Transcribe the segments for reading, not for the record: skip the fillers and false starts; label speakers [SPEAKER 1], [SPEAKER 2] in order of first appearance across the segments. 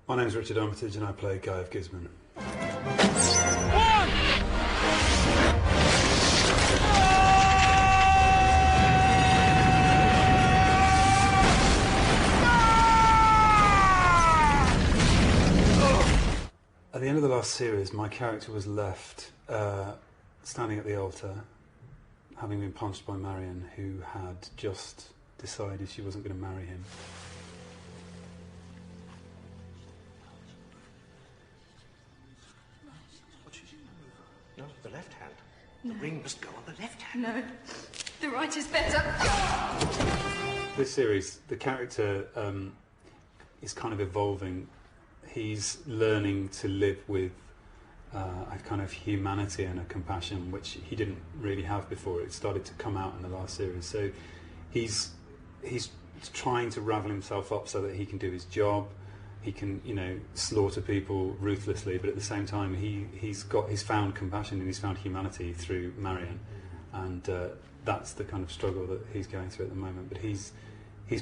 [SPEAKER 1] My name's Richard Armitiджa and I play Guy of Gisborne. At the end of the last series, my character was left standing at the altar, having been punched by Marion, who had just decided she wasn't going to marry him.
[SPEAKER 2] No, the left hand. The ring must go on the left hand.
[SPEAKER 3] No, the right is better.
[SPEAKER 1] This series, the character is kind of evolving. He's learning to live with a kind of humanity and a compassion which he didn't really have before. It started to come out in the last series. So he's trying to ravel himself up so that he can do his job. He can, slaughter people ruthlessly, but at the same time he's found compassion and he's found humanity through Marion, and that's the kind of struggle that he's going through at the moment. But he's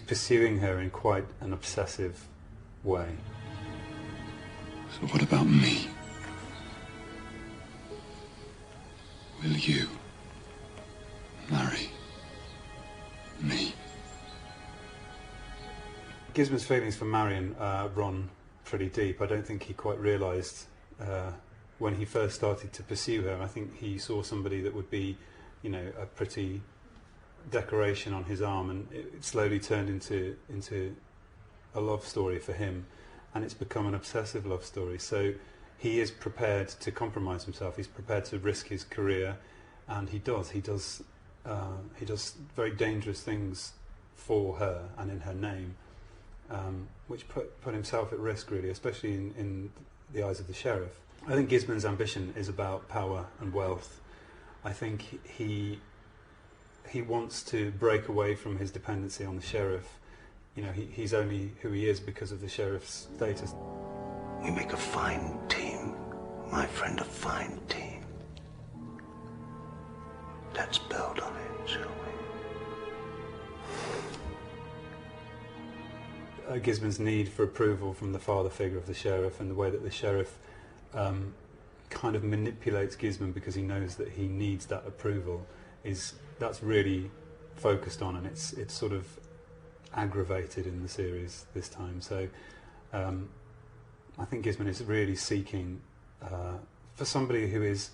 [SPEAKER 1] pursuing her in quite an obsessive way.
[SPEAKER 4] So what about me? Will you marry me?
[SPEAKER 1] Gisborne's feelings for Marion run pretty deep. I don't think he quite realised when he first started to pursue her. I think he saw somebody that would be, a pretty decoration on his arm, and it slowly turned into a love story for him, and it's become an obsessive love story. So he is prepared to compromise himself. He's prepared to risk his career, and he does. He does very dangerous things for her and in her name. Which put himself at risk, really, especially in the eyes of the sheriff. I think Gisborne's ambition is about power and wealth. I think he wants to break away from his dependency on the sheriff. He's only who he is because of the sheriff's status.
[SPEAKER 2] We make a fine team, my friend, a fine team. Let's build on it, shall we?
[SPEAKER 1] Gisborne's need for approval from the father figure of the sheriff, and the way that the sheriff kind of manipulates Gisborne because he knows that he needs that approval, that's really focused on, and it's sort of aggravated in the series this time. So I think Gisborne is really seeking for somebody who is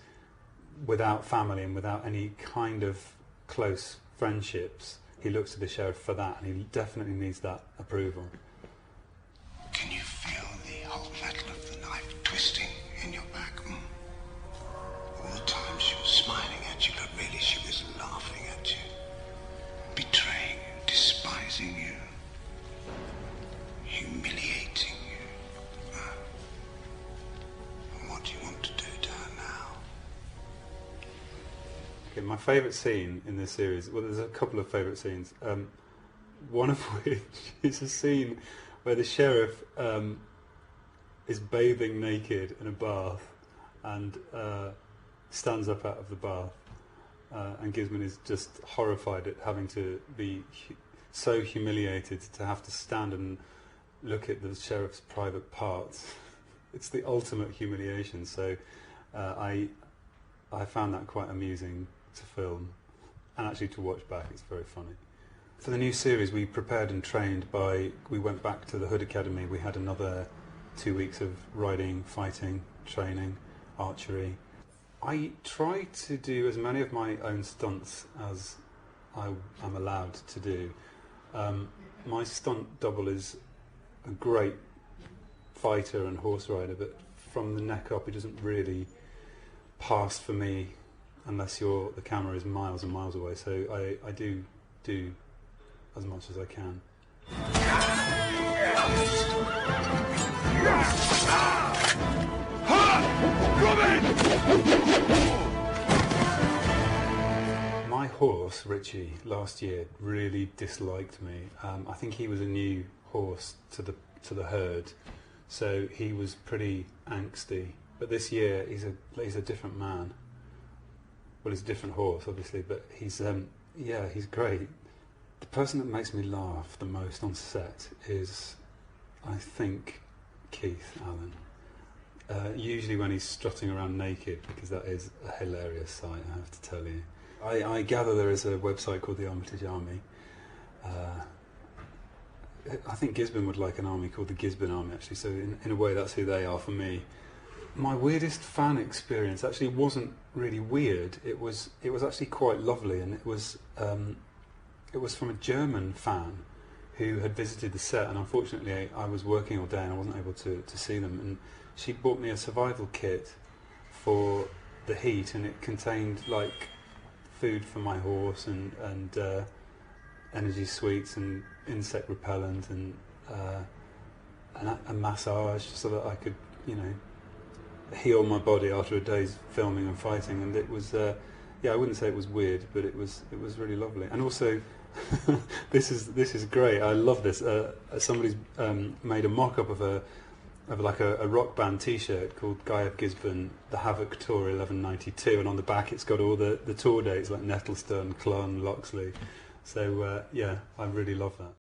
[SPEAKER 1] without family and without any kind of close friendships. He looks to the sheriff for that, and he definitely needs that approval.
[SPEAKER 4] Can you feel the whole metal of the knife twisting in your back? All the time she was smiling at you, but really she was laughing at you, betraying you, despising you, humiliating you. And what do you want to do to her now?
[SPEAKER 1] Okay, my favourite scene in this series, well, there's a couple of favourite scenes, one of which is a scene where the sheriff is bathing naked in a bath and stands up out of the bath, and Gisborne is just horrified at having to be so humiliated to have to stand and look at the sheriff's private parts. It's the ultimate humiliation. So I found that quite amusing to film, and actually to watch back. It's very funny. For the new series, we prepared and trained we went back to the Hood Academy. We had another 2 weeks of riding, fighting, training, archery. I try to do as many of my own stunts as I'm allowed to do. My stunt double is a great fighter and horse rider, but from the neck up, it doesn't really pass for me unless the camera is miles and miles away. So I do as much as I can. My horse, Richie, last year really disliked me. I think he was a new horse to the herd, so he was pretty angsty. But this year he's a different man. Well, he's a different horse, obviously, but he's great. The person that makes me laugh the most on set is, I think, Keith Allen. Usually when he's strutting around naked, because that is a hilarious sight, I have to tell you. I gather there is a website called the Armitage Army. I think Gisborne would like an army called the Gisborne Army, actually, so in a way that's who they are for me. My weirdest fan experience actually wasn't really weird. It was actually quite lovely, and it was from a German fan who had visited the set, and unfortunately I was working all day and I wasn't able to see them, and she bought me a survival kit for the heat, and it contained like food for my horse and energy sweets and insect repellent and a massage so that I could, heal my body after a day's filming and fighting. And it was, I wouldn't say it was weird, but it was really lovely. And also, this is great. I love this. Somebody's made a mock-up of a rock band T-shirt called Guy of Gisborne, the Havoc Tour 1192, and on the back it's got all the tour dates like Nettlestone, Clun, Loxley. So I really love that.